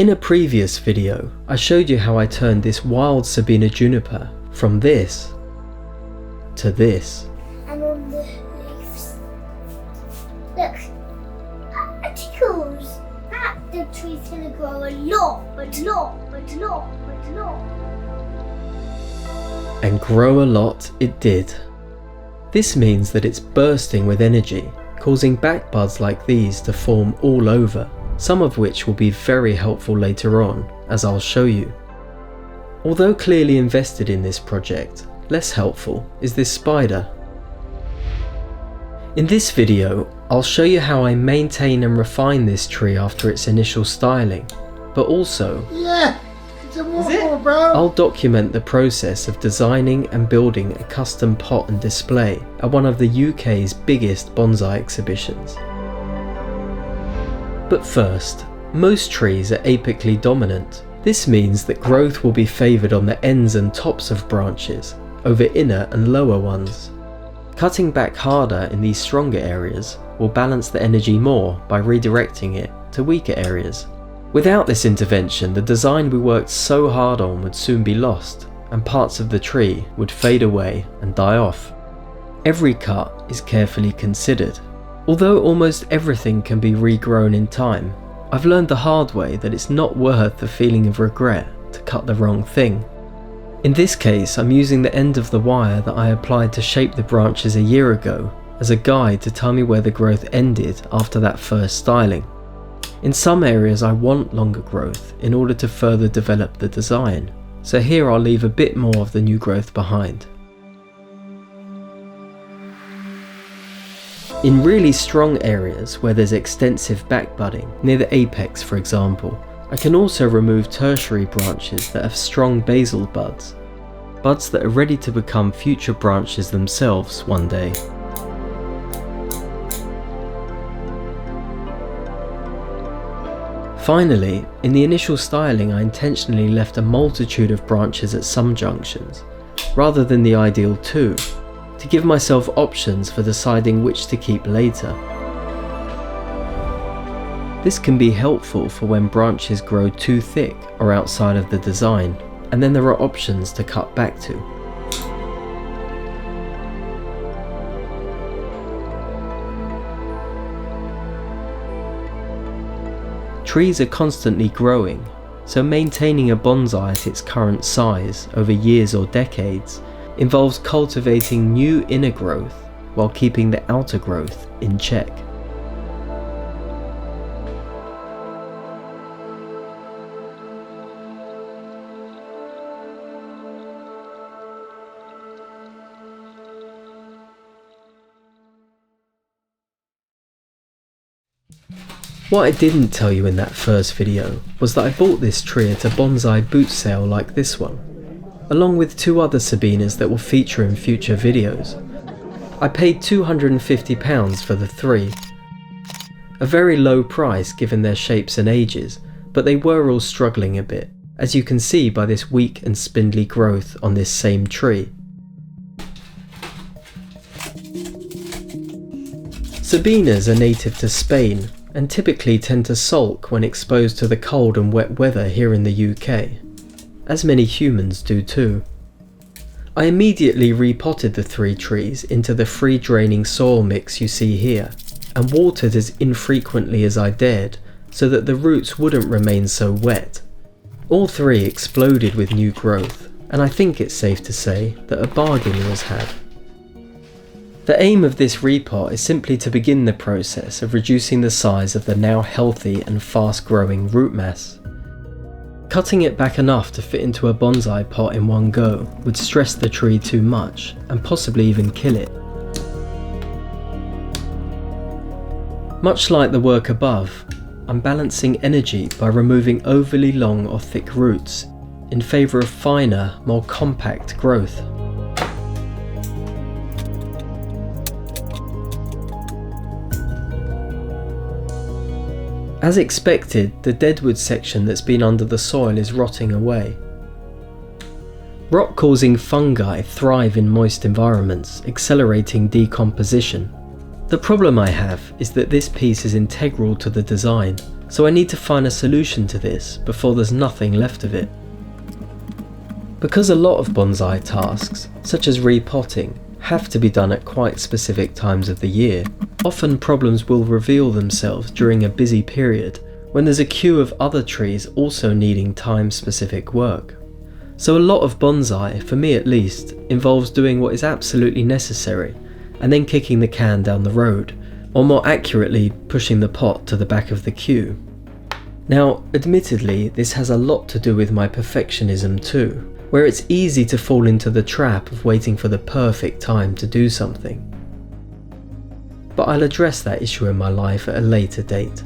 In a previous video, I showed you how I turned this wild Sabina juniper from this to this. And on the leaves, look, it tickles. The tree's gonna grow a lot. And grow a lot it did. This means that it's bursting with energy, causing back buds like these to form all over, some of which will be very helpful later on, as I'll show you. Although clearly invested in this project, less helpful is this spider. In this video, I'll show you how I maintain and refine this tree after its initial styling, but also I'll document the process of designing and building a custom pot and display at one of the UK's biggest bonsai exhibitions. But first, most trees are apically dominant. This means that growth will be favoured on the ends and tops of branches over inner and lower ones. Cutting back harder in these stronger areas will balance the energy more by redirecting it to weaker areas. Without this intervention, the design we worked so hard on would soon be lost, and parts of the tree would fade away and die off. Every cut is carefully considered. Although almost everything can be regrown in time, I've learned the hard way that it's not worth the feeling of regret to cut the wrong thing. In this case, I'm using the end of the wire that I applied to shape the branches a year ago as a guide to tell me where the growth ended after that first styling. In some areas I want longer growth in order to further develop the design, so here I'll leave a bit more of the new growth behind. In really strong areas where there's extensive back budding, near the apex for example, I can also remove tertiary branches that have strong basal buds that are ready to become future branches themselves one day. Finally, in the initial styling I intentionally left a multitude of branches at some junctions, rather than the ideal two, to give myself options for deciding which to keep later. This can be helpful for when branches grow too thick or outside of the design, and then there are options to cut back to. Trees are constantly growing, so maintaining a bonsai at its current size over years or decades involves cultivating new inner growth while keeping the outer growth in check. What I didn't tell you in that first video was that I bought this tree at a bonsai boot sale like this one, along with two other Sabinas that will feature in future videos. I paid £250 for the three. A very low price given their shapes and ages, but they were all struggling a bit, as you can see by this weak and spindly growth on this same tree. Sabinas are native to Spain and typically tend to sulk when exposed to the cold and wet weather here in the UK, as many humans do too. I immediately repotted the three trees into the free draining soil mix you see here, and watered as infrequently as I dared so that the roots wouldn't remain so wet. All three exploded with new growth, and I think it's safe to say that a bargain was had. The aim of this repot is simply to begin the process of reducing the size of the now healthy and fast growing root mass. Cutting it back enough to fit into a bonsai pot in one go would stress the tree too much and possibly even kill it. Much like the work above, I'm balancing energy by removing overly long or thick roots in favour of finer, more compact growth. As expected, the deadwood section that's been under the soil is rotting away. Rot-causing fungi thrive in moist environments, accelerating decomposition. The problem I have is that this piece is integral to the design, So I need to find a solution to this before there's nothing left of it. Because a lot of bonsai tasks, such as repotting, have to be done at quite specific times of the year, often problems will reveal themselves during a busy period when there's a queue of other trees also needing time-specific work. So a lot of bonsai, for me at least, involves doing what is absolutely necessary and then kicking the can down the road, or more accurately, pushing the pot to the back of the queue. Now, admittedly, this has a lot to do with my perfectionism too, where it's easy to fall into the trap of waiting for the perfect time to do something. But I'll address that issue in my life at a later date.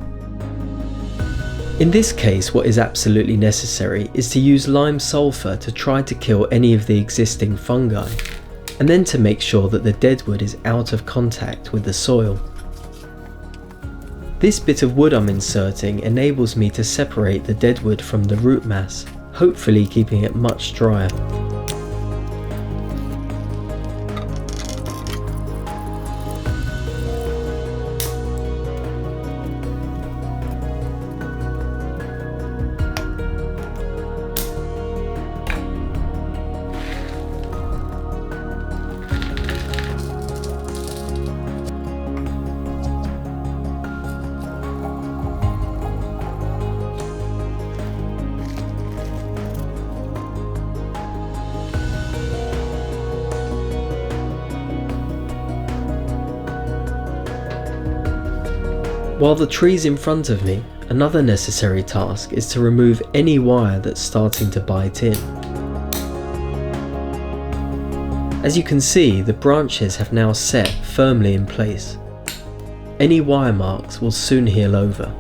In this case, what is absolutely necessary is to use lime sulfur to try to kill any of the existing fungi, and then to make sure that the deadwood is out of contact with the soil. This bit of wood I'm inserting enables me to separate the deadwood from the root mass, hopefully keeping it much drier. While the tree's in front of me, another necessary task is to remove any wire that's starting to bite in. As you can see, the branches have now set firmly in place. Any wire marks will soon heal over.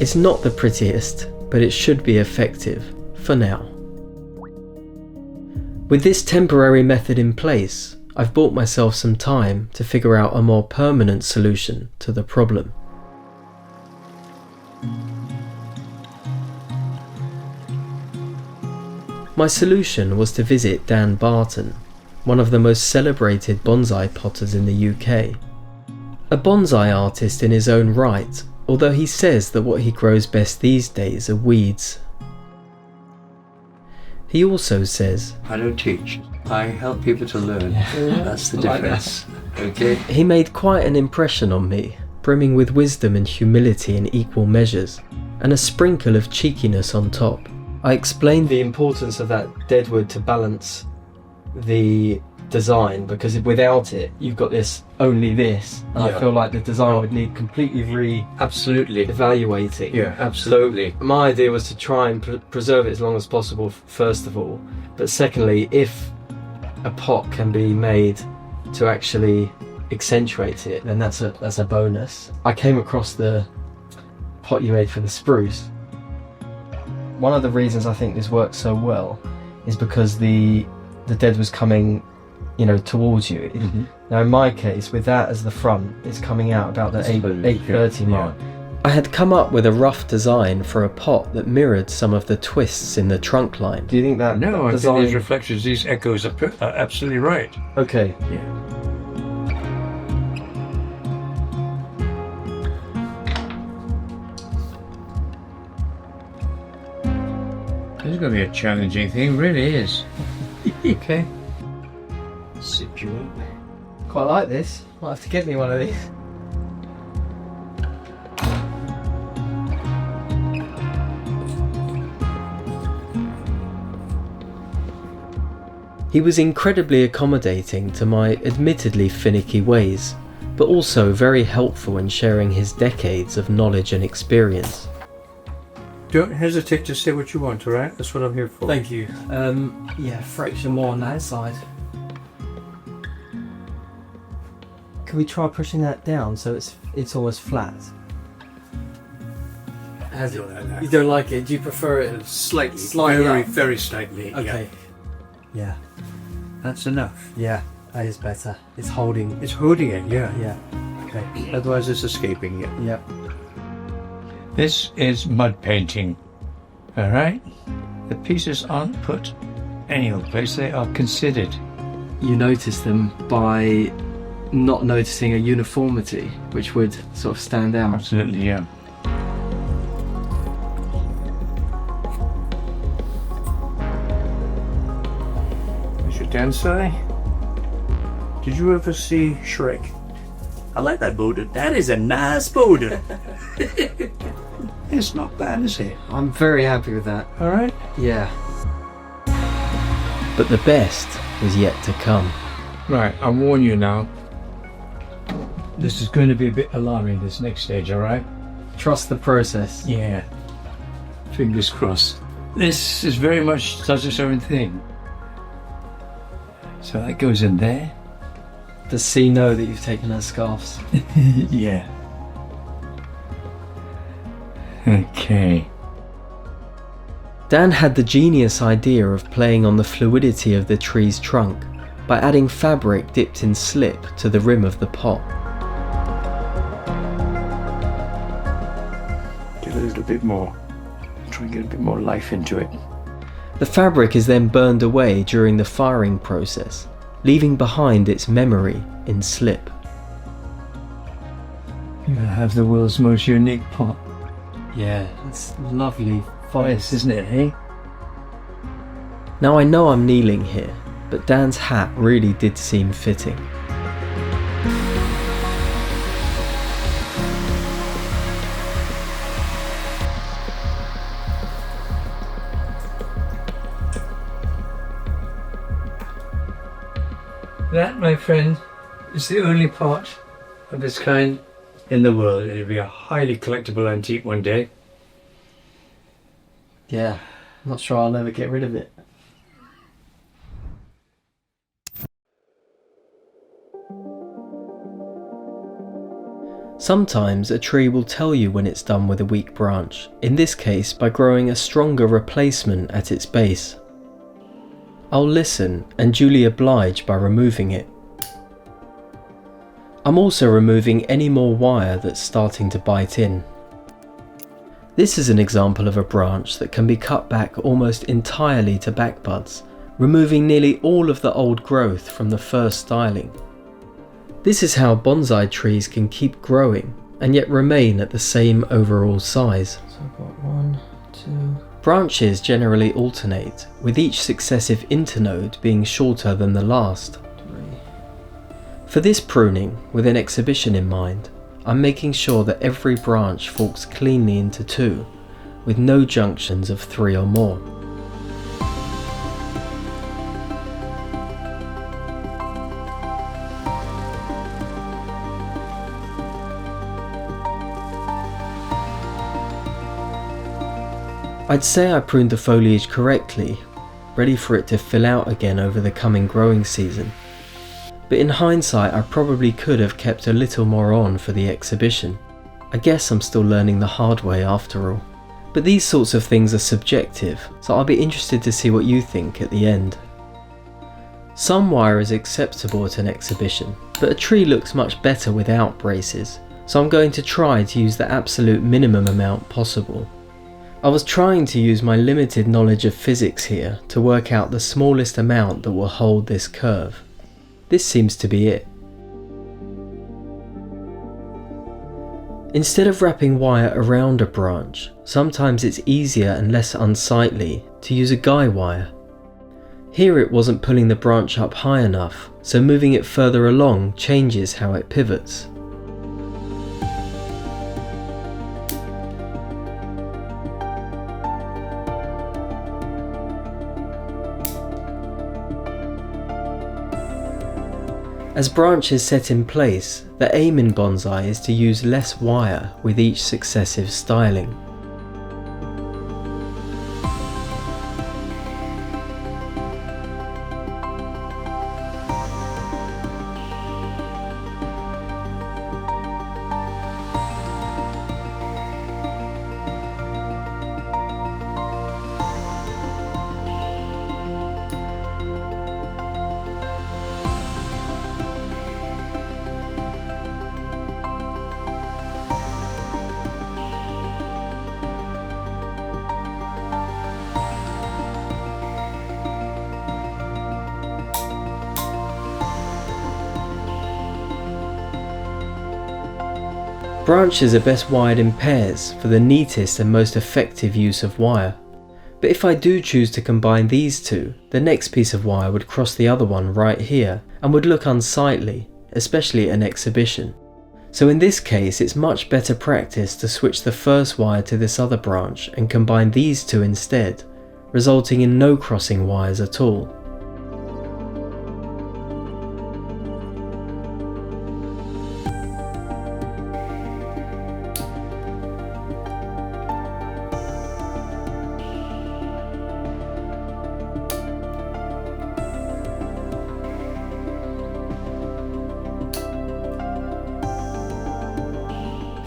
It's not the prettiest, but it should be effective, for now. With this temporary method in place, I've bought myself some time to figure out a more permanent solution to the problem. My solution was to visit Dan Barton, one of the most celebrated bonsai potters in the UK. A bonsai artist in his own right, although he says that what he grows best these days are weeds. He also says, I don't teach, I help people to learn. That's the difference. Okay. He made quite an impression on me, brimming with wisdom and humility in equal measures, and a sprinkle of cheekiness on top. I explained the importance of that deadwood to balance the design, because without it you've got only this, and I feel like the design would need completely absolutely evaluating. Yeah, absolutely. So my idea was to try and preserve it as long as possible, first of all, but secondly, if a pot can be made to actually accentuate it, then that's a bonus. I came across the pot you made for the spruce. One of the reasons I think this works so well is because the dead was coming, towards you. Mm-hmm. Now in my case, with that as the front, it's coming out about the 8:30 mark. Yeah. I had come up with a rough design for a pot that mirrored some of the twists in the trunk line. Do you think that No, design... I think these reflections, these echoes are absolutely right. Okay. Yeah. This is going to be a challenging thing, really is. Okay. Sit you up. Quite like this. Might have to get me one of these. He was incredibly accommodating to my admittedly finicky ways, but also very helpful in sharing his decades of knowledge and experience. Don't hesitate to say what you want, alright? That's what I'm here for. Thank you. Fraction more on that side. Can we try pushing that down so it's almost flat? I don't like that. You don't like it? Do you prefer it Slightly. Slightly up? Very slightly. Okay. Yeah. That's enough. Yeah, that is better. It's holding. It's holding it, yeah. Yeah. Okay. Otherwise it's escaping it. Yep. This is mud painting. Alright? The pieces aren't put any old place, they are considered. you notice them by not noticing a uniformity, which would sort of stand out. Absolutely, yeah. There's your Bonsai. Did you ever see Shrek? I like that boulder. That is a nice boulder. It's not bad, is it? I'm very happy with that. All right. Yeah. But the best was yet to come. Right, I warn you now. This is going to be a bit alarming, this next stage, all right? Trust the process. Yeah. Fingers crossed. This is very much does its own thing. So that goes in there. Does C know that you've taken her scarves? Yeah. Okay. Dan had the genius idea of playing on the fluidity of the tree's trunk by adding fabric dipped in slip to the rim of the pot. Get a little bit more. Try and get a bit more life into it. The fabric is then burned away during the firing process, leaving behind its memory in slip. You have the world's most unique pot. Yeah, it's lovely Yes, isn't it, eh? Now I know I'm kneeling here, but Dan's hat really did seem fitting. That, my friend, is the only pot of its kind in the world. It'll be a highly collectible antique one day. Yeah, I'm not sure I'll ever get rid of it. Sometimes a tree will tell you when it's done with a weak branch, in this case by growing a stronger replacement at its base. I'll listen and duly oblige by removing it. I'm also removing any more wire that's starting to bite in. This is an example of a branch that can be cut back almost entirely to back buds, removing nearly all of the old growth from the first styling. This is how bonsai trees can keep growing and yet remain at the same overall size. So I've got 1, 2... Branches generally alternate, with each successive internode being shorter than the last. 3. For this pruning, with an exhibition in mind, I'm making sure that every branch forks cleanly into 2, with no junctions of 3 or more. I'd say I pruned the foliage correctly, ready for it to fill out again over the coming growing season. But in hindsight, I probably could have kept a little more on for the exhibition. I guess I'm still learning the hard way after all. But these sorts of things are subjective, so I'll be interested to see what you think at the end. Some wire is acceptable at an exhibition, but a tree looks much better without braces, so I'm going to try to use the absolute minimum amount possible. I was trying to use my limited knowledge of physics here to work out the smallest amount that will hold this curve. This seems to be it. Instead of wrapping wire around a branch, sometimes it's easier and less unsightly to use a guy wire. Here it wasn't pulling the branch up high enough, so moving it further along changes how it pivots. As branches set in place, the aim in bonsai is to use less wire with each successive styling. Branches are best wired in pairs for the neatest and most effective use of wire. But if I do choose to combine these two, the next piece of wire would cross the other one right here and would look unsightly, especially at an exhibition. So in this case, it's much better practice to switch the first wire to this other branch and combine these two instead, resulting in no crossing wires at all.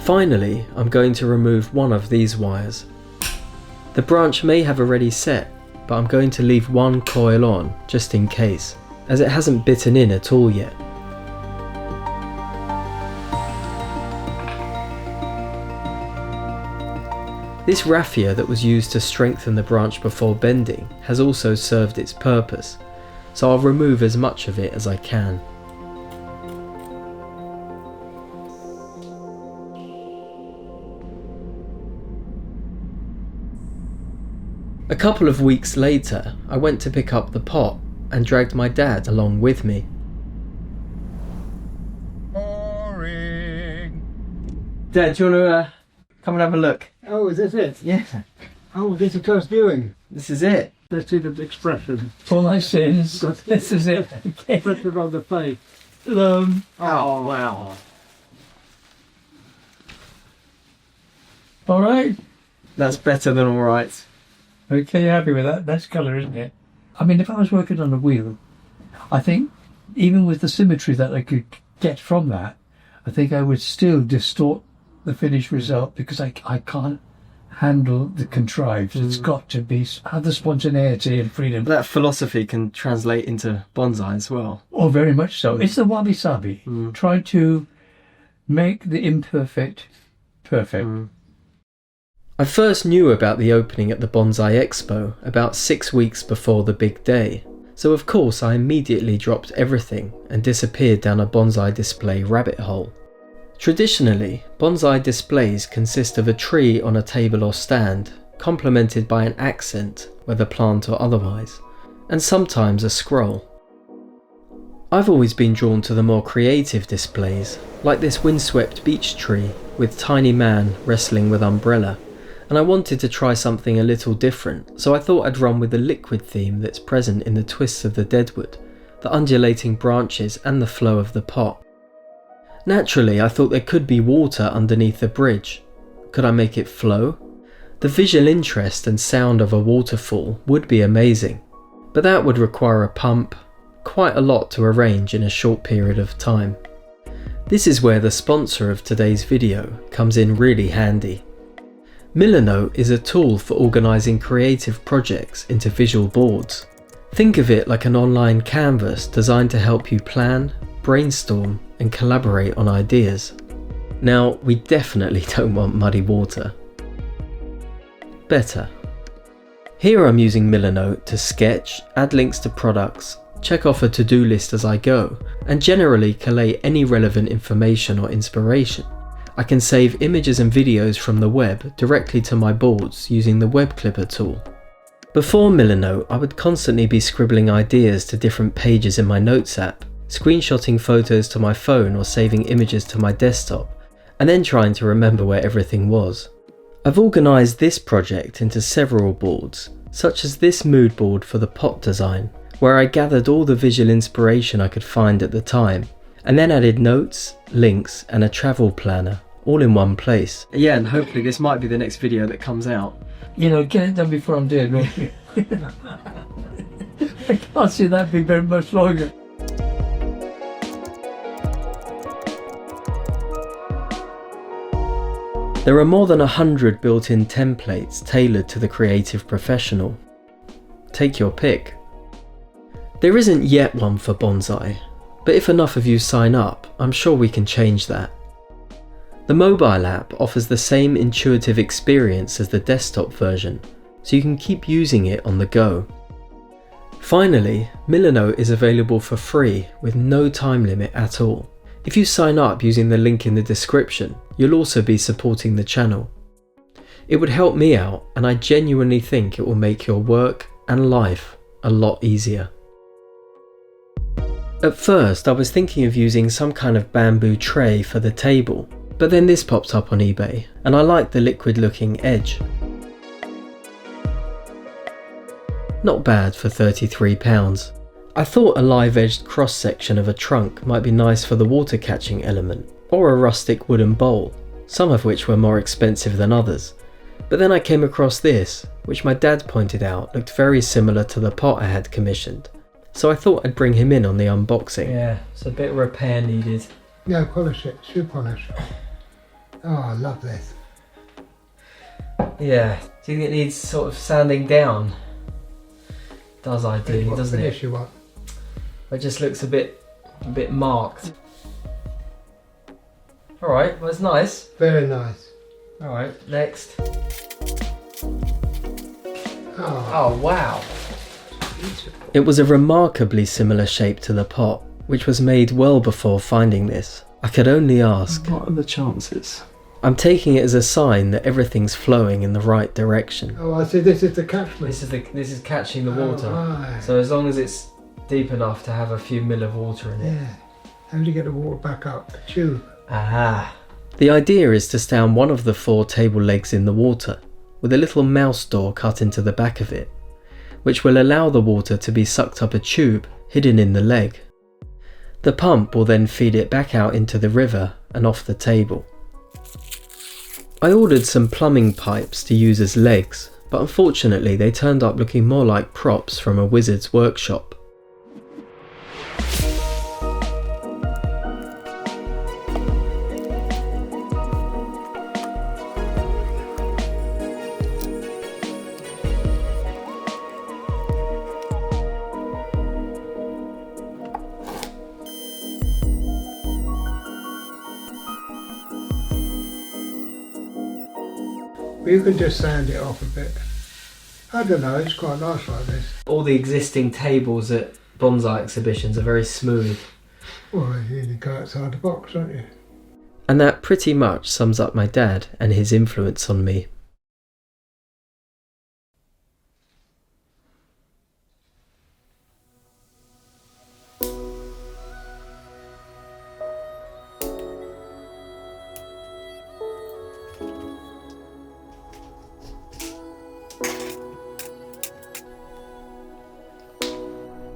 Finally, I'm going to remove one of these wires. The branch may have already set, but I'm going to leave one coil on just in case, as it hasn't bitten in at all yet. This raffia that was used to strengthen the branch before bending has also served its purpose, so I'll remove as much of it as I can. A couple of weeks later, I went to pick up the pot and dragged my dad along with me. Boring. Dad, do you want to come and have a look? Oh, is this it? Yeah, Oh, this is first viewing. this is it. Let's see the expression. For my sins, this is it. Expression on the face. Oh, wow. All right. That's better than alright. Okay, you're happy with that? Nice colour, isn't it? I mean, if I was working on a wheel, I think even with the symmetry that I could get from that, I think I would still distort the finished result because I can't handle the contrived. It's got to be have the spontaneity and freedom. That philosophy can translate into bonsai as well. Oh, very much so. It's the wabi-sabi. Try to make the imperfect perfect. I first knew about the opening at the Bonsai Expo about 6 weeks before the big day, so of course I immediately dropped everything and disappeared down a bonsai display rabbit hole. Traditionally, bonsai displays consist of a tree on a table or stand, complemented by an accent, whether plant or otherwise, and sometimes a scroll. I've always been drawn to the more creative displays, like this windswept beech tree with tiny man wrestling with umbrella, and I wanted to try something a little different, so I thought I'd run with the liquid theme that's present in the twists of the deadwood, the undulating branches and the flow of the pot. Naturally, I thought there could be water underneath the bridge. Could I make it flow? The visual interest and sound of a waterfall would be amazing, but that would require a pump, quite a lot to arrange in a short period of time. This is where the sponsor of today's video comes in really handy. Milanote is a tool for organising creative projects into visual boards. Think of it like an online canvas designed to help you plan, brainstorm and collaborate on ideas. Now, we definitely don't want muddy water. Better. Here I'm using Milanote to sketch, add links to products, check off a to-do list as I go, and generally collate any relevant information or inspiration. I can save images and videos from the web directly to my boards using the web clipper tool. Before Milanote, I would constantly be scribbling ideas to different pages in my notes app, screenshotting photos to my phone or saving images to my desktop, and then trying to remember where everything was. I've organised this project into several boards, such as this mood board for the pot design, where I gathered all the visual inspiration I could find at the time, and then added notes, links and a travel planner, all in one place. Yeah, and hopefully this might be the next video that comes out. You know, get it done before I'm dead, won't you? I can't see that being very much longer. There are more than 100 built-in templates tailored to the creative professional. Take your pick. There isn't yet one for bonsai, but if enough of you sign up, I'm sure we can change that. The mobile app offers the same intuitive experience as the desktop version, so you can keep using it on the go. Finally, Milanote is available for free with no time limit at all. If you sign up using the link in the description, you'll also be supporting the channel. It would help me out, and I genuinely think it will make your work and life a lot easier. At first, I was thinking of using some kind of bamboo tray for the table, but then this popped up on eBay, and I liked the liquid looking edge. Not bad for £33. I thought a live edged cross section of a trunk might be nice for the water catching element, or a rustic wooden bowl, some of which were more expensive than others. But then I came across this, which my dad pointed out looked very similar to the pot I had commissioned, so I thought I'd bring him in on the unboxing. Yeah, it's a bit of repair needed. Yeah, polish it, shoe polish. Oh, I love this. Yeah, do you think it needs sort of sanding down? Does ideally, doesn't it? Finish you want? It just looks a bit marked. Alright, well, it's nice. Very nice. Alright, next. Oh, Oh, wow. beautiful. It was a remarkably similar shape to the pot, which was made well before finding this. I could only ask. What are the chances? I'm taking it as a sign that everything's flowing in the right direction. Oh, I see, this is the catchment. This is catching the water. Oh, right. So as long as it's deep enough to have a few mil of water in it. Yeah. How do you get the water back up? The tube. Aha. The idea is to stand one of the 4 table legs in the water, with a little mouse door cut into the back of it, which will allow the water to be sucked up a tube hidden in the leg. The pump will then feed it back out into the river and off the table. I ordered some plumbing pipes to use as legs, but unfortunately they turned up looking more like props from a wizard's workshop. Well, you can just sand it off a bit. I don't know, it's quite nice like this. All the existing tables at bonsai exhibitions are very smooth. Well, you need to go outside the box, don't you? And that pretty much sums up my dad and his influence on me.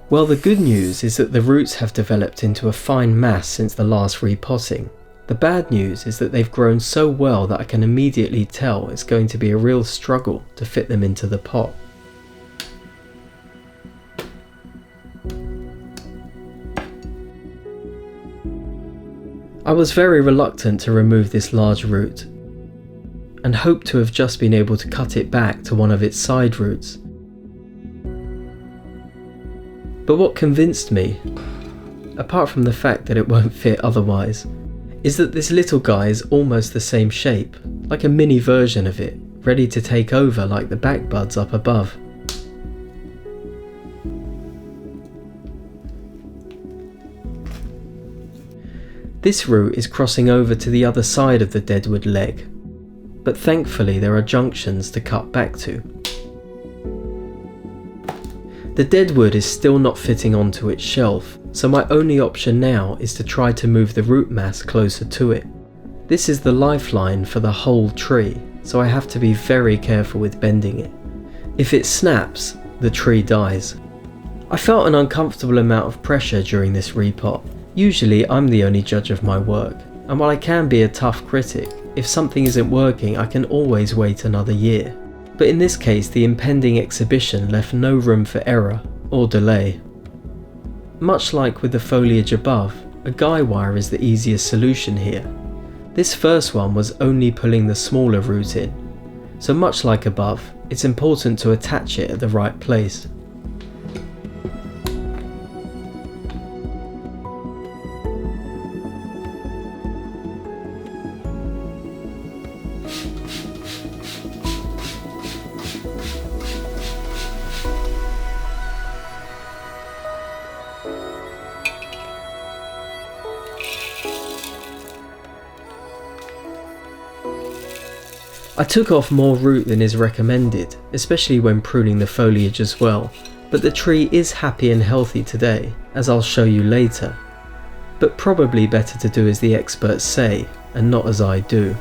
Well, the good news is that the roots have developed into a fine mass since the last repotting. The bad news is that they've grown so well that I can immediately tell it's going to be a real struggle to fit them into the pot. I was very reluctant to remove this large root and hoped to have just been able to cut it back to one of its side roots. But what convinced me, apart from the fact that it won't fit otherwise, is that this little guy is almost the same shape, like a mini version of it, ready to take over like the back buds up above. This root is crossing over to the other side of the deadwood leg, but thankfully there are junctions to cut back to. The deadwood is still not fitting onto its shelf, so my only option now is to try to move the root mass closer to it. This is the lifeline for the whole tree, so I have to be very careful with bending it. If it snaps, the tree dies. I felt an uncomfortable amount of pressure during this repot. Usually I'm the only judge of my work, and while I can be a tough critic, if something isn't working I can always wait another year. But in this case the impending exhibition left no room for error or delay. Much like with the foliage above, a guy wire is the easiest solution here. This first one was only pulling the smaller root in, so much like above, it's important to attach it at the right place. I took off more root than is recommended, especially when pruning the foliage as well, but the tree is happy and healthy today, as I'll show you later. But probably better to do as the experts say, and not as I do.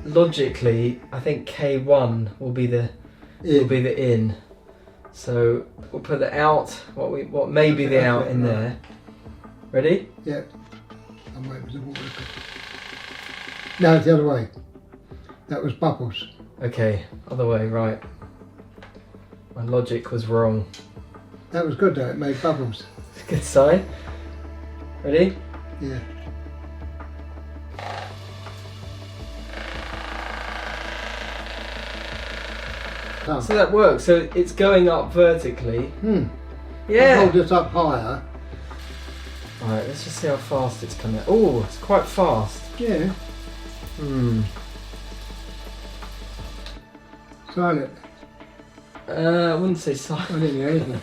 Logically, I think K1 will be the in. So we'll put the out, what may be the out in there. Ready? Yeah. I'm waiting for the water to come. No, it's the other way. That was bubbles. Okay, other way, right. My logic was wrong. That was good though, it made bubbles. Good sign. Ready? Yeah. So that works. So it's going up vertically. Yeah. Yeah. Hold this up higher. Alright, let's just see how fast it's coming out. Oh, it's quite fast. Yeah. Silent. I wouldn't say I silent. didn't hear anything.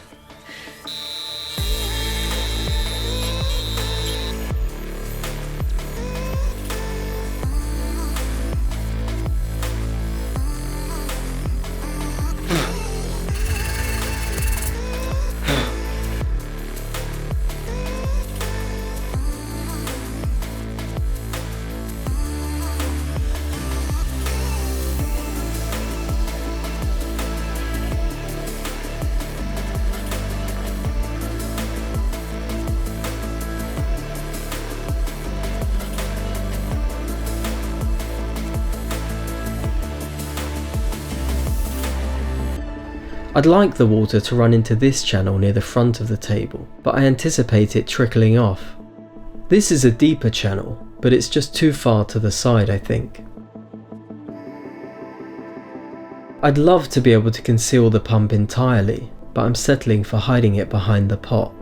I'd like the water to run into this channel near the front of the table, but I anticipate it trickling off. This is a deeper channel, but it's just too far to the side, I think. I'd love to be able to conceal the pump entirely, but I'm settling for hiding it behind the pot.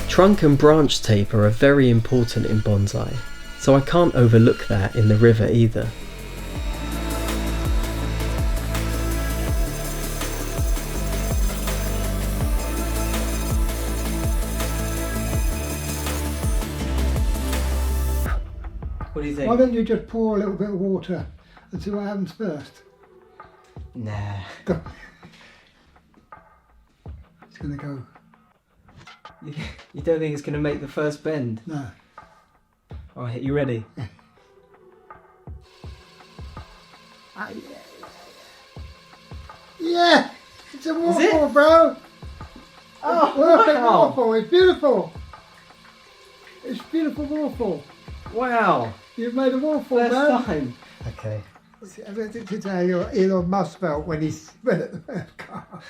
Trunk and branch taper are very important in bonsai, so I can't overlook that in the river either. What do you think? Why don't you just pour a little bit of water and see what happens first? Nah. It's going to go. You don't think it's going to make the first bend? No. Alright, you ready? Yeah! It's a waterfall, bro! Oh, Perfect wow. waterfall, it's beautiful! It's beautiful waterfall. Wow. You've made a waterfall, First man. time. Okay. This how Elon Musk felt when he went at the first car.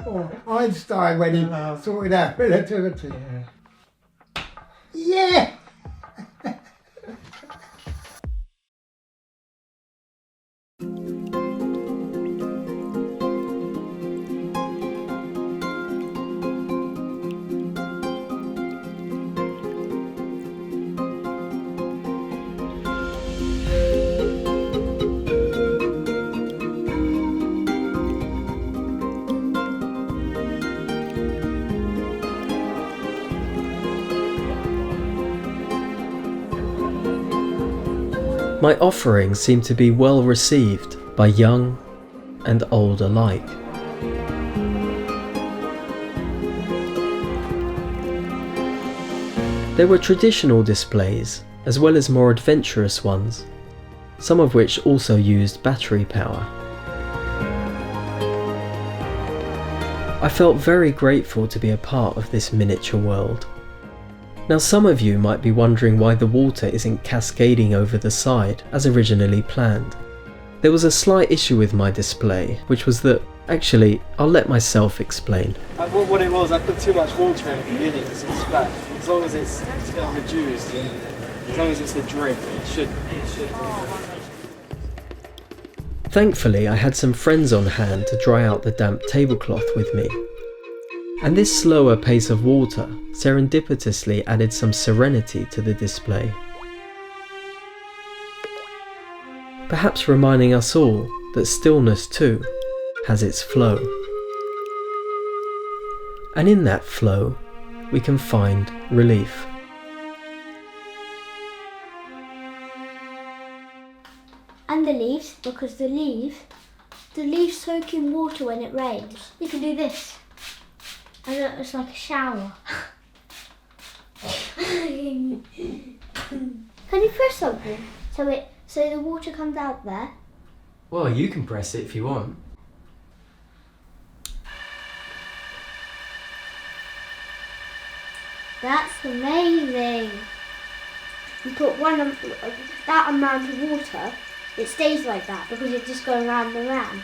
Or Einstein when he sorted out relativity. Yeah! My offering seemed to be well received by young and old alike. There were traditional displays as well as more adventurous ones, some of which also used battery power. I felt very grateful to be a part of this miniature world. Now some of you might be wondering why the water isn't cascading over the side as originally planned. There was a slight issue with my display, which was that, actually, I'll let myself explain. What it was, I put too much water in at the beginning because it's flat. As long as it's reduced, as long as it's a drip, it should. Thankfully, I had some friends on hand to dry out the damp tablecloth with me. And this slower pace of water serendipitously added some serenity to the display. Perhaps reminding us all that stillness too has its flow. And in that flow, we can find relief. And the leaves, because the leaves soak in water when it rains. You can do this. And it's like a shower. Can you press something so the water comes out there? Well, you can press it if you want. That's amazing. You put that amount of water, it stays like that because it's just going round and round.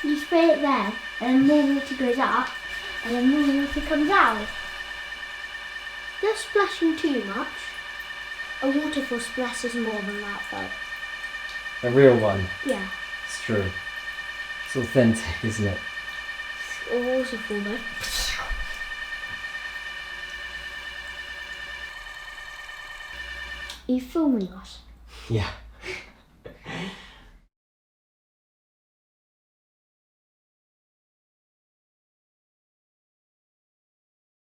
You spray it there, and then more water goes up, and then more water comes out. You're splashing too much. A waterfall splashes more than that though. A real one. Yeah. It's true. It's authentic, isn't it? A waterfall though. Are you filming us? Yeah.